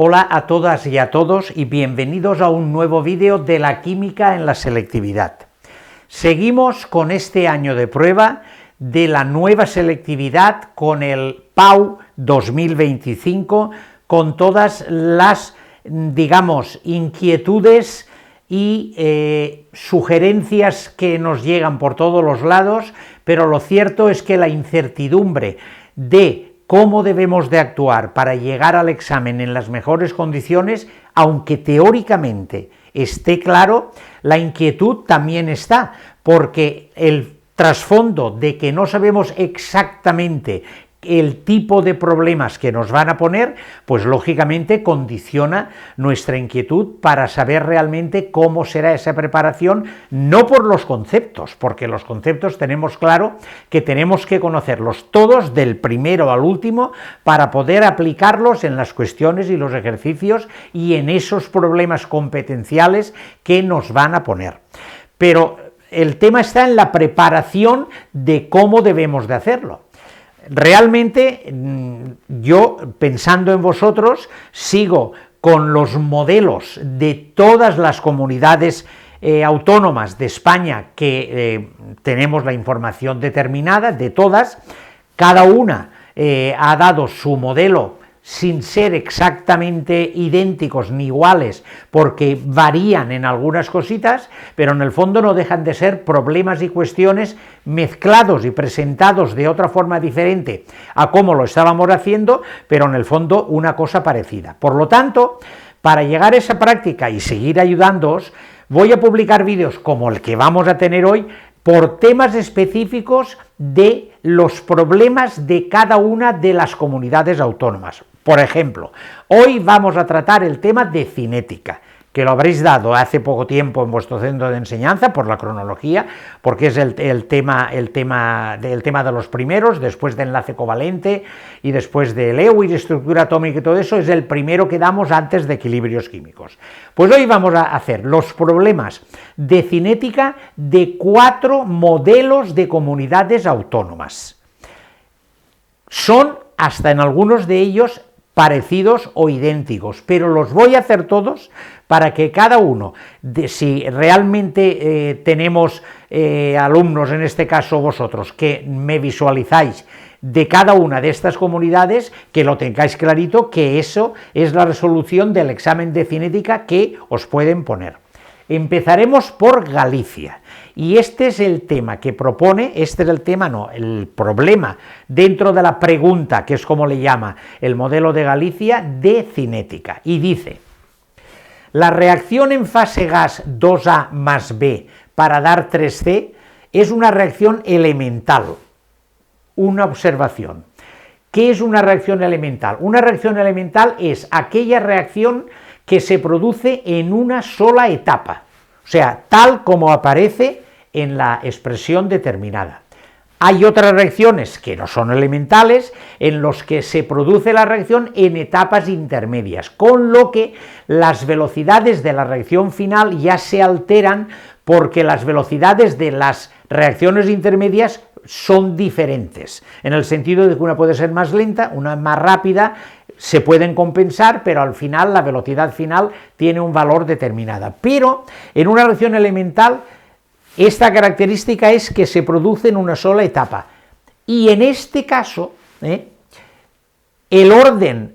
Hola a todas y a todos y bienvenidos a un nuevo vídeo de la química en la selectividad. Seguimos con este año de prueba de la nueva selectividad con el PAU 2025, con todas las, digamos, inquietudes y sugerencias que nos llegan por todos los lados, pero lo cierto es que la incertidumbre de cómo debemos de actuar para llegar al examen en las mejores condiciones, aunque teóricamente esté claro, la inquietud también está, porque el trasfondo de que no sabemos exactamente el tipo de problemas que nos van a poner, pues lógicamente condiciona nuestra inquietud para saber realmente cómo será esa preparación, no por los conceptos, porque los conceptos tenemos claro que tenemos que conocerlos todos del primero al último para poder aplicarlos en las cuestiones y los ejercicios y en esos problemas competenciales que nos van a poner. Pero el tema está en la preparación de cómo debemos de hacerlo. Realmente yo, pensando en vosotros, sigo con los modelos de todas las comunidades autónomas de España que tenemos la información determinada, de todas, cada una ha dado su modelo sin ser exactamente idénticos ni iguales, porque varían en algunas cositas, pero en el fondo no dejan de ser problemas y cuestiones mezclados y presentados de otra forma diferente a cómo lo estábamos haciendo, pero en el fondo una cosa parecida. Por lo tanto, para llegar a esa práctica y seguir ayudándoos, voy a publicar vídeos como el que vamos a tener hoy, por temas específicos de los problemas de cada una de las comunidades autónomas. Por ejemplo, hoy vamos a tratar el tema de cinética, que lo habréis dado hace poco tiempo en vuestro centro de enseñanza por la cronología, porque es el tema de los primeros, después de enlace covalente y después de Lewis, estructura atómica y todo eso, es el primero que damos antes de equilibrios químicos. Pues hoy vamos a hacer los problemas de cinética de 4 modelos de comunidades autónomas. Son, hasta en algunos de ellos, parecidos o idénticos, pero los voy a hacer todos para que cada uno, si realmente tenemos alumnos, en este caso vosotros, que me visualizáis de cada una de estas comunidades, que lo tengáis clarito, que eso es la resolución del examen de cinética que os pueden poner. Empezaremos por Galicia, y este es el tema que propone, el problema dentro de la pregunta, que es como le llama el modelo de Galicia, de cinética, y dice: la reacción en fase gas 2A más B para dar 3C es una reacción elemental. Una observación. ¿Qué es una reacción elemental? Una reacción elemental es aquella reacción que se produce en una sola etapa, o sea, tal como aparece en la expresión determinada. Hay otras reacciones que no son elementales, en los que se produce la reacción en etapas intermedias, con lo que las velocidades de la reacción final ya se alteran porque las velocidades de las reacciones intermedias son diferentes, en el sentido de que una puede ser más lenta, una más rápida, se pueden compensar, pero al final la velocidad final tiene un valor determinado. Pero en una reacción elemental, esta característica es que se produce en una sola etapa, y en este caso, el orden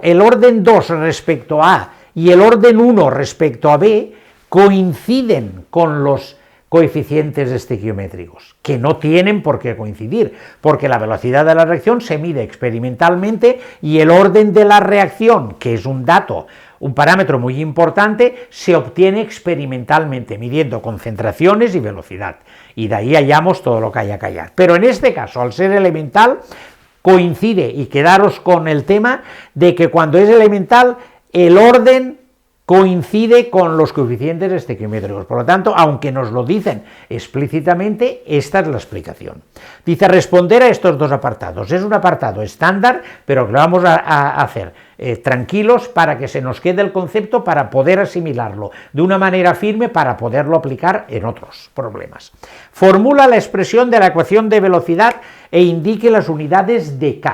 el orden 2 respecto a A y el orden 1 respecto a B coinciden con los coeficientes estequiométricos, que no tienen por qué coincidir, porque la velocidad de la reacción se mide experimentalmente y el orden de la reacción, que es un dato, un parámetro muy importante, se obtiene experimentalmente, midiendo concentraciones y velocidad, y de ahí hallamos todo lo que haya que hallar. Pero en este caso, al ser elemental, coincide, y quedaros con el tema de que cuando es elemental, el orden coincide con los coeficientes estequiométricos. Por lo tanto, aunque nos lo dicen explícitamente, esta es la explicación. Dice responder a estos dos apartados. Es un apartado estándar, pero que lo vamos a hacer tranquilos para que se nos quede el concepto, para poder asimilarlo de una manera firme, para poderlo aplicar en otros problemas. Formula la expresión de la ecuación de velocidad e indique las unidades de K.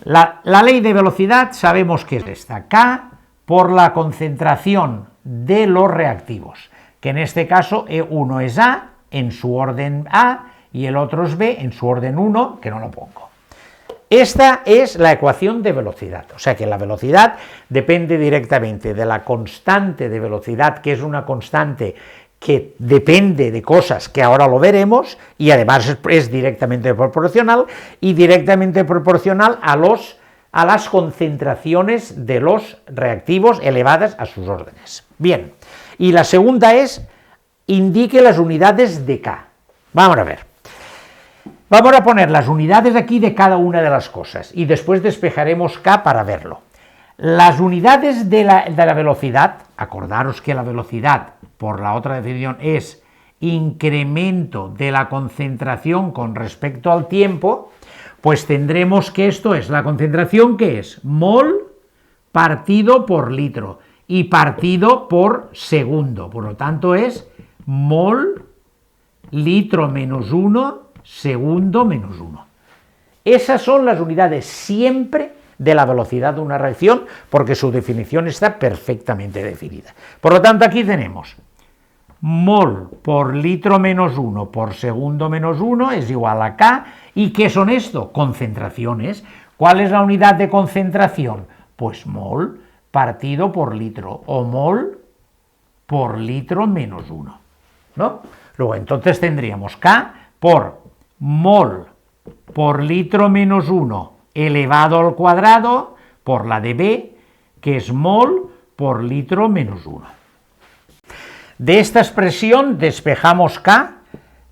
La ley de velocidad sabemos que es esta, K por la concentración de los reactivos, que en este caso E1 es A en su orden A y el otro es B en su orden 1, que no lo pongo. Esta es la ecuación de velocidad, o sea que la velocidad depende directamente de la constante de velocidad, que es una constante que depende de cosas que ahora lo veremos, y además es directamente proporcional, y directamente proporcional a las concentraciones de los reactivos elevadas a sus órdenes. Bien, y la segunda es, indique las unidades de K. Vamos a ver. Vamos a poner las unidades aquí de cada una de las cosas, y después despejaremos K para verlo. Las unidades de la velocidad, acordaros que la velocidad, por la otra definición, es incremento de la concentración con respecto al tiempo, pues tendremos que esto es la concentración, que es mol partido por litro y partido por segundo, por lo tanto es mol litro menos 1 segundo menos 1. Esas son las unidades siempre de la velocidad de una reacción, porque su definición está perfectamente definida. Por lo tanto, aquí tenemos mol por litro menos 1 por segundo menos 1 es igual a K. ¿Y qué son esto? Concentraciones. ¿Cuál es la unidad de concentración? Pues mol partido por litro, o mol por litro menos 1, ¿no? Luego, entonces tendríamos K por mol por litro menos 1 elevado al cuadrado por la de B, que es mol por litro menos 1. De esta expresión despejamos K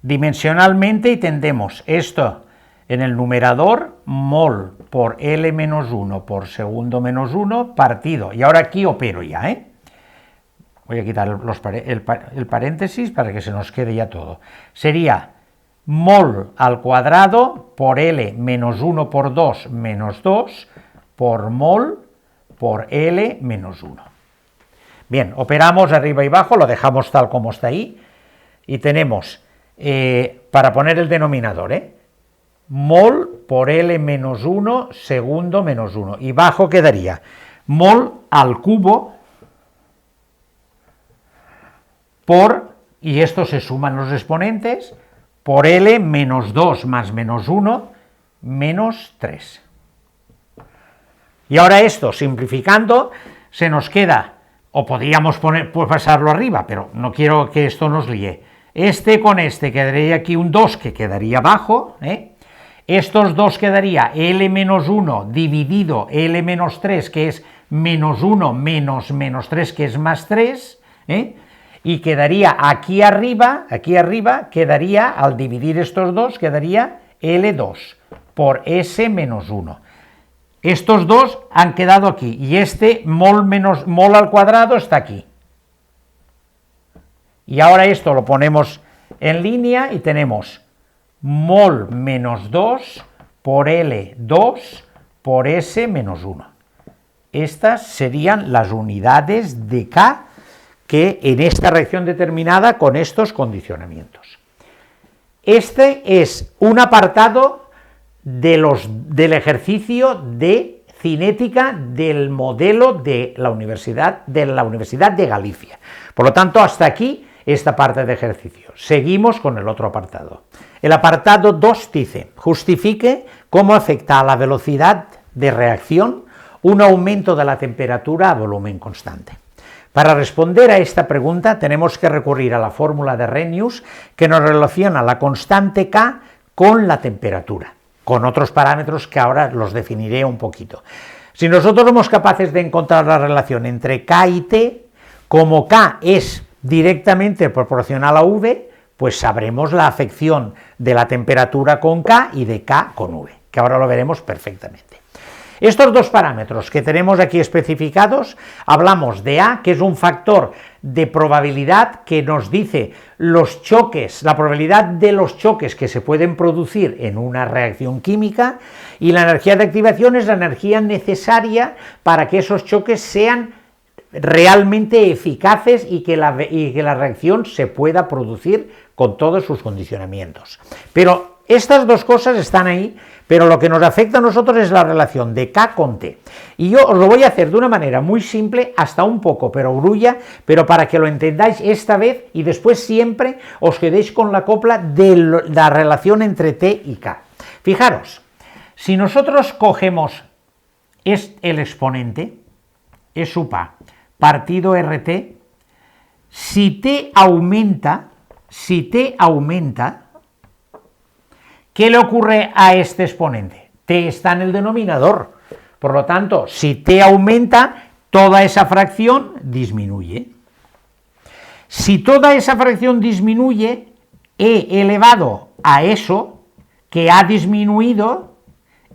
dimensionalmente y tendremos esto en el numerador, mol por L menos 1 por segundo menos 1 partido, y ahora aquí opero ya, voy a quitar el paréntesis para que se nos quede ya todo. Sería mol al cuadrado por L menos 1 por 2 menos 2 por mol por L menos 1. Bien, operamos arriba y abajo, lo dejamos tal como está ahí, y tenemos, para poner el denominador, mol por L menos 1 segundo menos 1, y bajo quedaría mol al cubo por, y esto se suman los exponentes, por L menos 2 más menos 1, menos 3. Y ahora esto, simplificando, se nos queda, o podríamos pasarlo arriba, pero no quiero que esto nos líe. Este con este quedaría aquí un 2 que quedaría abajo, estos dos quedaría L menos 1 dividido L menos 3, que es menos 1 menos menos 3, que es más 3, y quedaría aquí arriba, quedaría, al dividir estos dos, quedaría L2 por S menos 1. Estos dos han quedado aquí, y este mol al cuadrado está aquí. Y ahora esto lo ponemos en línea y tenemos mol menos 2 por L2 por S menos 1. Estas serían las unidades de K que en esta reacción determinada con estos condicionamientos. Este es un apartado del ejercicio de cinética del modelo de la Universidad de Galicia. Por lo tanto, hasta aquí esta parte de ejercicio. Seguimos con el otro apartado. El apartado 2 dice, justifique cómo afecta a la velocidad de reacción un aumento de la temperatura a volumen constante. Para responder a esta pregunta tenemos que recurrir a la fórmula de Arrhenius, que nos relaciona la constante K con la temperatura, con otros parámetros que ahora los definiré un poquito. Si nosotros somos capaces de encontrar la relación entre K y T, como K es directamente proporcional a V, pues sabremos la afección de la temperatura con K y de K con V, que ahora lo veremos perfectamente. Estos dos parámetros que tenemos aquí especificados, hablamos de A, que es un factor de probabilidad que nos dice los choques, la probabilidad de los choques que se pueden producir en una reacción química, y la energía de activación es la energía necesaria para que esos choques sean realmente eficaces y que la reacción se pueda producir con todos sus condicionamientos. Pero estas dos cosas están ahí, pero lo que nos afecta a nosotros es la relación de K con T. Y yo os lo voy a hacer de una manera muy simple, hasta un poco perogrulla, pero para que lo entendáis esta vez y después siempre os quedéis con la copla de la relación entre T y K. Fijaros, si nosotros cogemos el exponente, E sub A, partido RT, si T aumenta, ¿qué le ocurre a este exponente? T está en el denominador, por lo tanto, si T aumenta, toda esa fracción disminuye. Si toda esa fracción disminuye, E elevado a eso que ha disminuido,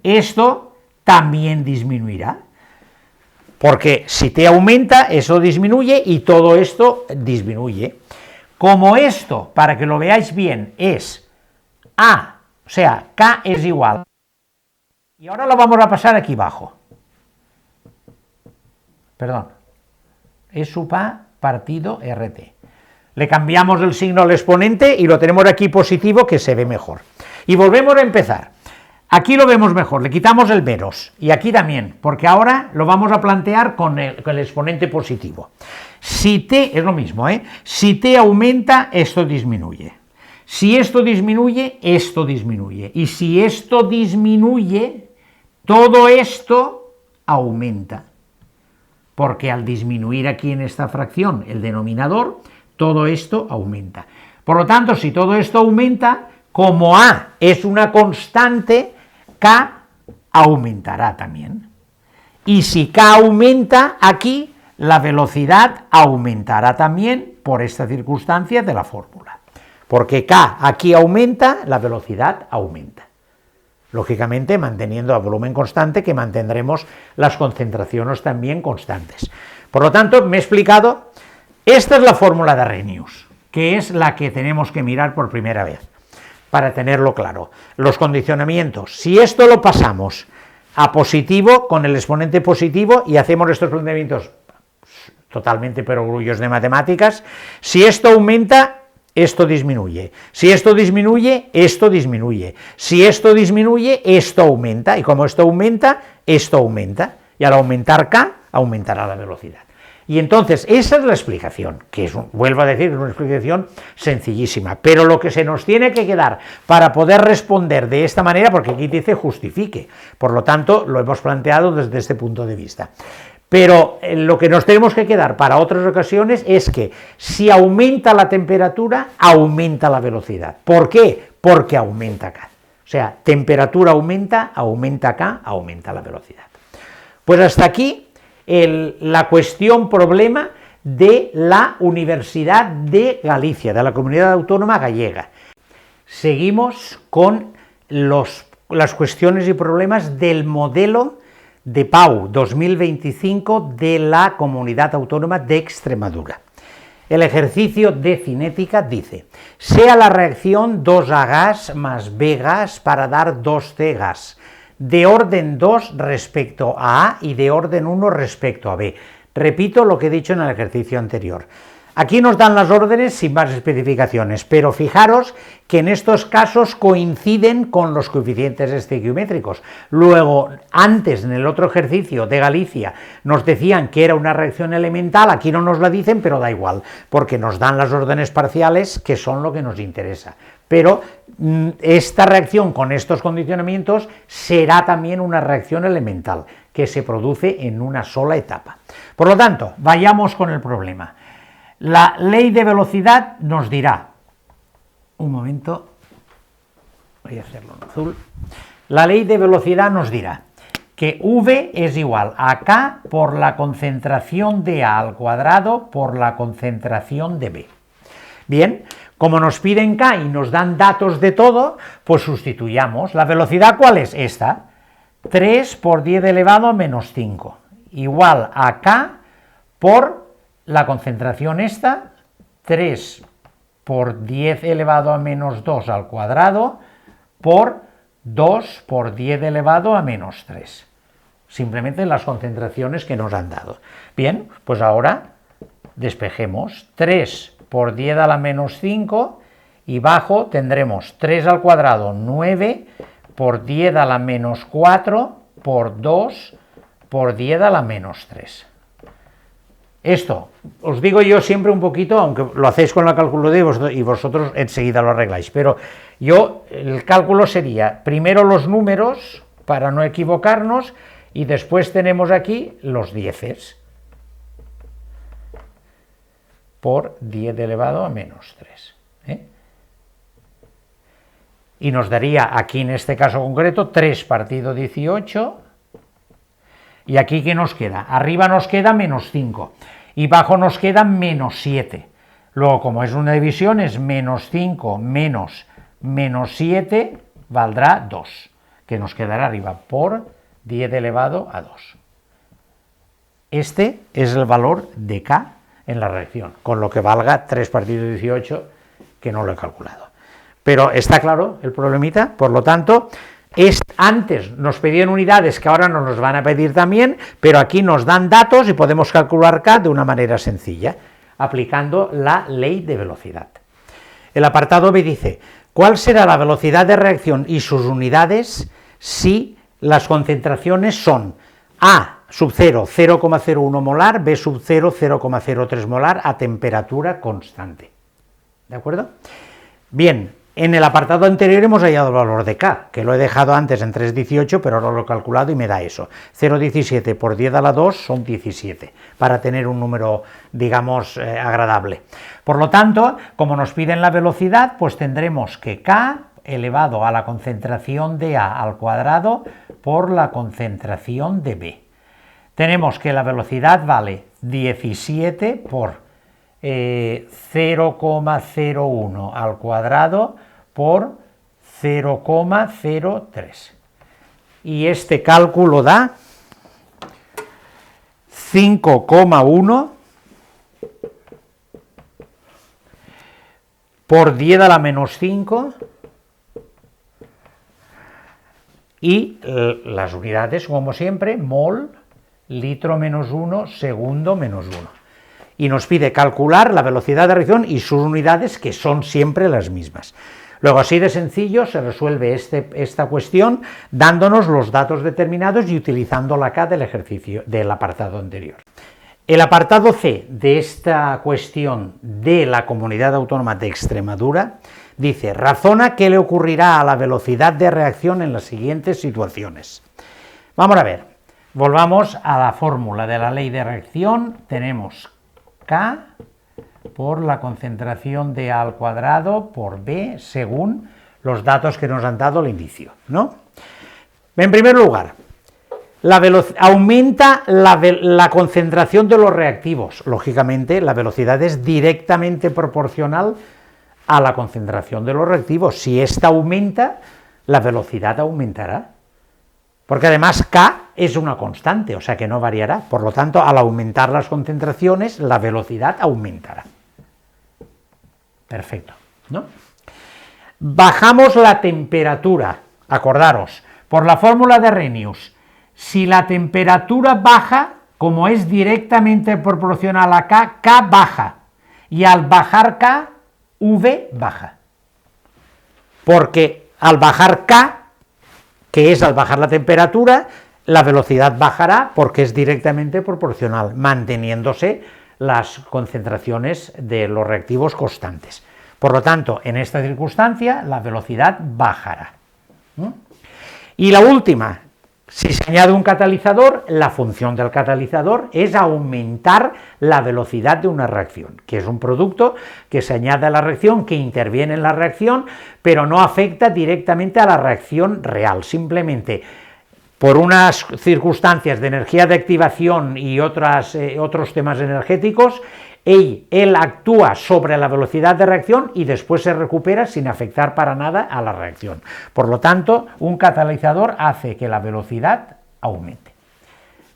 esto también disminuirá. Porque si T aumenta, eso disminuye y todo esto disminuye. Como esto, para que lo veáis bien, es A, o sea, K es igual. Y ahora lo vamos a pasar aquí abajo. Perdón. E sub A partido RT. Le cambiamos el signo al exponente y lo tenemos aquí positivo, que se ve mejor. Y volvemos a empezar. Aquí lo vemos mejor, le quitamos el menos, y aquí también, porque ahora lo vamos a plantear con el exponente positivo. Si T, es lo mismo, si T aumenta, esto disminuye. Si esto disminuye, y si esto disminuye, todo esto aumenta. Porque al disminuir aquí en esta fracción el denominador, todo esto aumenta. Por lo tanto, si todo esto aumenta, como A es una constante, K aumentará también. Y si K aumenta aquí, la velocidad aumentará también por esta circunstancia de la fórmula. Porque K aquí aumenta, la velocidad aumenta. Lógicamente manteniendo a volumen constante, que mantendremos las concentraciones también constantes. Por lo tanto, me he explicado, esta es la fórmula de Arrhenius, que es la que tenemos que mirar por primera vez, para tenerlo claro. Los condicionamientos, si esto lo pasamos a positivo con el exponente positivo y hacemos estos planteamientos totalmente perogrullos de matemáticas, si esto aumenta, esto disminuye. Si esto disminuye, esto disminuye. Si esto disminuye, esto aumenta. Y como esto aumenta, esto aumenta. Y al aumentar K, aumentará la velocidad. Y entonces, esa es la explicación, que es, vuelvo a decir, es una explicación sencillísima, pero lo que se nos tiene que quedar para poder responder de esta manera, porque aquí dice justifique, por lo tanto, lo hemos planteado desde este punto de vista. Pero lo que nos tenemos que quedar para otras ocasiones es que si aumenta la temperatura, aumenta la velocidad. ¿Por qué? Porque aumenta K. O sea, temperatura aumenta, aumenta K, aumenta la velocidad. Pues hasta aquí la cuestión problema de la Universidad de Galicia, de la Comunidad Autónoma Gallega. Seguimos con las cuestiones y problemas del modelo de PAU 2025 de la Comunidad Autónoma de Extremadura. El ejercicio de cinética dice, sea la reacción 2A gas más B gas para dar 2C gas, de orden 2 respecto a A y de orden 1 respecto a B. Repito lo que he dicho en el ejercicio anterior. Aquí nos dan las órdenes sin más especificaciones, pero fijaros que en estos casos coinciden con los coeficientes estequiométricos. Luego, antes en el otro ejercicio de Galicia nos decían que era una reacción elemental, aquí no nos la dicen, pero da igual, porque nos dan las órdenes parciales, que son lo que nos interesa. Pero esta reacción con estos condicionamientos será también una reacción elemental, que se produce en una sola etapa. Por lo tanto, vayamos con el problema. La ley de velocidad nos dirá, un momento, voy a hacerlo en azul, la ley de velocidad nos dirá que V es igual a K por la concentración de A al cuadrado por la concentración de B. Bien, como nos piden K y nos dan datos de todo, pues sustituyamos. ¿La velocidad cuál es? Esta, 3 por 10 elevado a menos 5, igual a K por la concentración esta, 3 por 10 elevado a menos 2 al cuadrado, por 2 por 10 elevado a menos 3. Simplemente las concentraciones que nos han dado. Bien, pues ahora despejemos 3 por 10 a la menos 5 y bajo tendremos 3 al cuadrado, 9 por 10 a la menos 4 por 2 por 10 a la menos 3. Esto, os digo yo siempre un poquito, aunque lo hacéis con la calculadora y vosotros enseguida lo arregláis, pero yo, el cálculo sería, primero los números, para no equivocarnos, y después tenemos aquí los dieces, por 10 elevado a menos 3. Y nos daría, aquí en este caso concreto, 3 partido 18, y aquí ¿qué nos queda? Arriba nos queda menos 5, y abajo nos queda menos 7. Luego, como es una división, es menos 5 menos 7 valdrá 2, que nos quedará arriba por 10 elevado a 2. Este es el valor de K en la reacción, con lo que valga 3 partido 18, que no lo he calculado. Pero está claro el problemita, por lo tanto, antes nos pedían unidades que ahora nos los van a pedir también, pero aquí nos dan datos y podemos calcular K de una manera sencilla, aplicando la ley de velocidad. El apartado B dice, ¿cuál será la velocidad de reacción y sus unidades si las concentraciones son A sub 0, 0,01 molar, B sub 0, 0,03 molar a temperatura constante? ¿De acuerdo? Bien, en el apartado anterior hemos hallado el valor de K, que lo he dejado antes en 3,18, pero ahora lo he calculado y me da eso. 0,17 por 10 a la 2 son 17, para tener un número, digamos, agradable. Por lo tanto, como nos piden la velocidad, pues tendremos que K elevado a la concentración de A al cuadrado por la concentración de B. Tenemos que la velocidad vale 17 por 0,01 al cuadrado por 0,03. Y este cálculo da 5,1 por 10 a la menos 5, y las unidades, como siempre, mol, litro menos 1, segundo menos 1. Y nos pide calcular la velocidad de reacción y sus unidades, que son siempre las mismas. Luego, así de sencillo, se resuelve esta cuestión dándonos los datos determinados y utilizando la K del ejercicio del apartado anterior. El apartado C de esta cuestión de la Comunidad Autónoma de Extremadura dice, razona qué le ocurrirá a la velocidad de reacción en las siguientes situaciones. Vamos a ver, volvamos a la fórmula de la ley de reacción, tenemos K por la concentración de A al cuadrado por B según los datos que nos han dado al inicio, ¿no? En primer lugar, aumenta la concentración de los reactivos. Lógicamente, la velocidad es directamente proporcional a la concentración de los reactivos. Si esta aumenta, la velocidad aumentará. Porque además K es una constante, o sea que no variará. Por lo tanto, al aumentar las concentraciones, la velocidad aumentará. Perfecto, ¿no? Bajamos la temperatura, acordaros, por la fórmula de Arrhenius. Si la temperatura baja, como es directamente proporcional a K, K baja. Y al bajar K, V baja. Porque al bajar K, que es al bajar la temperatura, la velocidad bajará porque es directamente proporcional, manteniéndose las concentraciones de los reactivos constantes. Por lo tanto, en esta circunstancia, la velocidad bajará. Y la última, si se añade un catalizador, la función del catalizador es aumentar la velocidad de una reacción, que es un producto que se añade a la reacción, que interviene en la reacción, pero no afecta directamente a la reacción real, simplemente por unas circunstancias de energía de activación y otros temas energéticos, él actúa sobre la velocidad de reacción y después se recupera sin afectar para nada a la reacción. Por lo tanto, un catalizador hace que la velocidad aumente.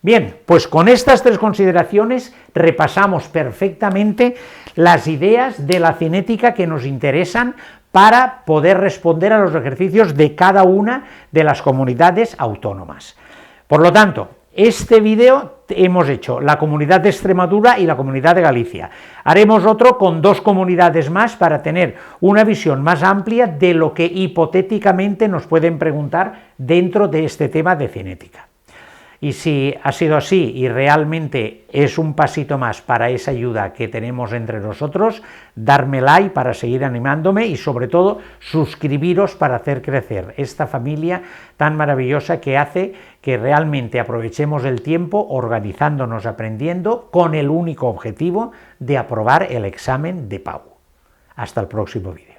Bien, pues con estas tres consideraciones repasamos perfectamente las ideas de la cinética que nos interesan para poder responder a los ejercicios de cada una de las comunidades autónomas. Por lo tanto, Este vídeo hemos hecho la Comunidad de Extremadura y la Comunidad de Galicia. Haremos otro con 2 comunidades más para tener una visión más amplia de lo que hipotéticamente nos pueden preguntar dentro de este tema de cinética. Y si ha sido así y realmente es un pasito más para esa ayuda que tenemos entre nosotros, darme like para seguir animándome y sobre todo suscribiros para hacer crecer esta familia tan maravillosa que hace que realmente aprovechemos el tiempo organizándonos, aprendiendo con el único objetivo de aprobar el examen de PAU. Hasta el próximo vídeo.